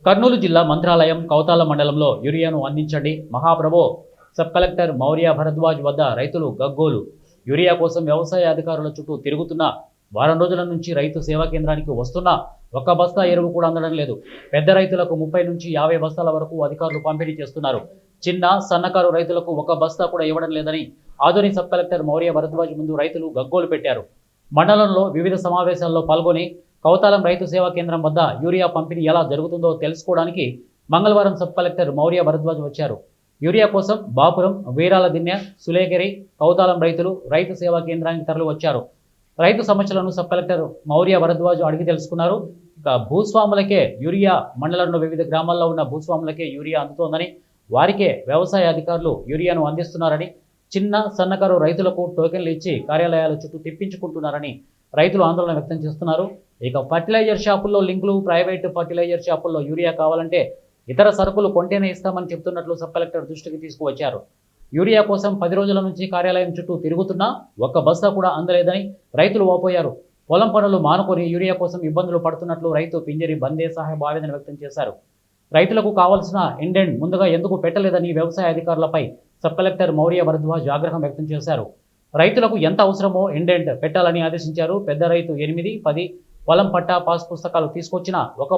కర్నూలు జిల్లా మంత్రాలయం కౌతాల మండలంలో యూరియాను అందించండి మహాప్రభో సబ్ కలెక్టర్ మౌర్య భరద్వాజ్ వద్ద రైతులు గగ్గోలు. యూరియా కోసం వ్యవసాయ అధికారుల చుట్టూ తిరుగుతున్న వారం రోజుల నుంచి రైతు సేవా కేంద్రానికి వస్తున్న ఒక్క బస్తా ఎరువు కూడా అందడం లేదు. పెద్ద రైతులకు 30 నుంచి 50 బస్తాల వరకు అధికారులు పంపిణీ చేస్తున్నారు. చిన్న సన్నకారు రైతులకు ఒక బస్తా కూడా ఇవ్వడం లేదని ఆదోని సబ్ కలెక్టర్ మౌర్య భరద్వాజ్ ముందు రైతులు గగ్గోలు పెట్టారు. మండలంలో వివిధ సమావేశాల్లో పాల్గొని కౌతాలం రైతు సేవా కేంద్రం వద్ద యూరియా పంపిణీ ఎలా జరుగుతుందో తెలుసుకోవడానికి మంగళవారం సబ్ కలెక్టర్ మౌర్య భరద్వాజ్ వచ్చారు. యూరియా కోసం బాపురం, వీరాల దిన్నె, సులేగిరి, కౌతాలం రైతులు రైతు సేవా కేంద్రానికి తరలి వచ్చారు. రైతు సమస్యలను సబ్ కలెక్టర్ మౌర్య భరద్వాజ్ అడిగి తెలుసుకున్నారు. ఇక భూస్వాములకే యూరియా, మండలంలో వివిధ గ్రామాల్లో ఉన్న భూస్వాములకే యూరియా అందుతోందని, వారికే వ్యవసాయ అధికారులు యూరియాను అందిస్తున్నారని, చిన్న సన్నకారు రైతులకు టోకెన్లు ఇచ్చి కార్యాలయాల చుట్టూ తిప్పించుకుంటున్నారని రైతులు ఆందోళన వ్యక్తం చేస్తున్నారు. ఇక ఫర్టిలైజర్ షాపుల్లో లింకులు, ప్రైవేటు ఫర్టిలైజర్ షాపుల్లో యూరియా కావాలంటే ఇతర సరుకులు కొంటేనే ఇస్తామని చెప్తున్నట్లు సబ్ కలెక్టర్ దృష్టికి తీసుకువచ్చారు. యూరియా కోసం 10 రోజుల నుంచి కార్యాలయం చుట్టూ తిరుగుతున్నా ఒక్క బస్తా కూడా అందలేదని రైతులు వాపోయారు. పొలం పనులు మానుకొని యూరియా కోసం ఇబ్బందులు పడుతున్నట్లు రైతు పింజరి బందే సాహెబ్ ఆవేదన వ్యక్తం చేశారు. రైతులకు కావాల్సిన ఇండెంట్ ముందుగా ఎందుకు పెట్టలేదని వ్యవసాయ అధికారులపై సబ్ కలెక్టర్ మౌర్య భరద్వాజ్ ఆగ్రహం వ్యక్తం చేశారు. రైతులకు ఎంత అవసరమో ఇండెంట్ పెట్టాలని ఆదేశించారు. పెద్ద రైతు 8, 10 పొలం పట్టా, పాస్ పుస్తకాలు తీసుకొచ్చిన ఒక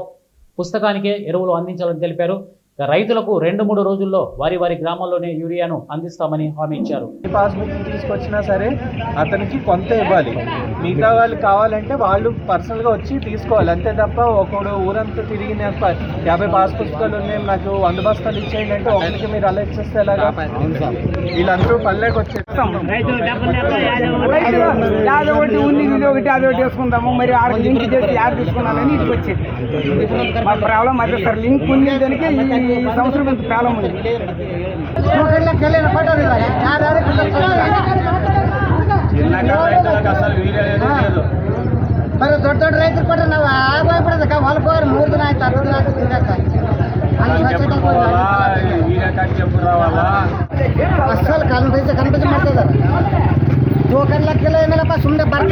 పుస్తకానికే ఎరువులు అందించాలని తెలిపారు. రైతులకు 2-3 రోజుల్లో వారి గ్రామాల్లోనే యూరియాను అందిస్తామని హామీ ఇచ్చారు. పాస్బుక్ తీసుకొచ్చినా సరే అతనికి కొంత ఇవ్వాలి, మిగతా వాళ్ళు కావాలంటే వాళ్ళు పర్సనల్గా వచ్చి తీసుకోవాలి అంతే తప్ప ఒకడు ఊరంతా తిరిగిన 50 పాస్ పుస్తకాలు ఉన్నాయి నాకు 100 బస్తాలు ఇచ్చేయండి అంటే ఒకరికి మీరు అలా ఇచ్చేస్తే ఎలాగా? వీళ్ళందరూ పల్లెకి వచ్చేస్తాం ఒకటి వేసుకుందాము, మరి ఆడ లింక్ చేసి యాడ్ తీసుకున్నానని ఇంటికి వచ్చేది. మా ప్రాబ్లం అదే సార్, లింక్ ఉంది దానికి ఈ సంవత్సరం ఇంత ప్రాబ్లం ఉంది. మరి ದೊಡ್ಡ ರೈತರು ಕೊಟ್ರೆ ನಾವು ಆಗೋಗ್ಬಿಡೋದಕ್ಕ ಹೊಲಕ್ಕೆ ಹೋಗ್ರೆ 3 ದಿನ ಆಯ್ತು 10 ದಿನ ಆಯ್ತು ತಿರ್ಗಾಕ ಅಸಲು ಕನ್ಫ್ಯೂಸ್ ಮಾಡ್ತಿದ್ದಾರೆ. 2 ಲಕ್ಷ ಏನಿಲ್ಲಪ್ಪ ಸುಮ್ಮನೆ ಬರ್ತಾರೆ.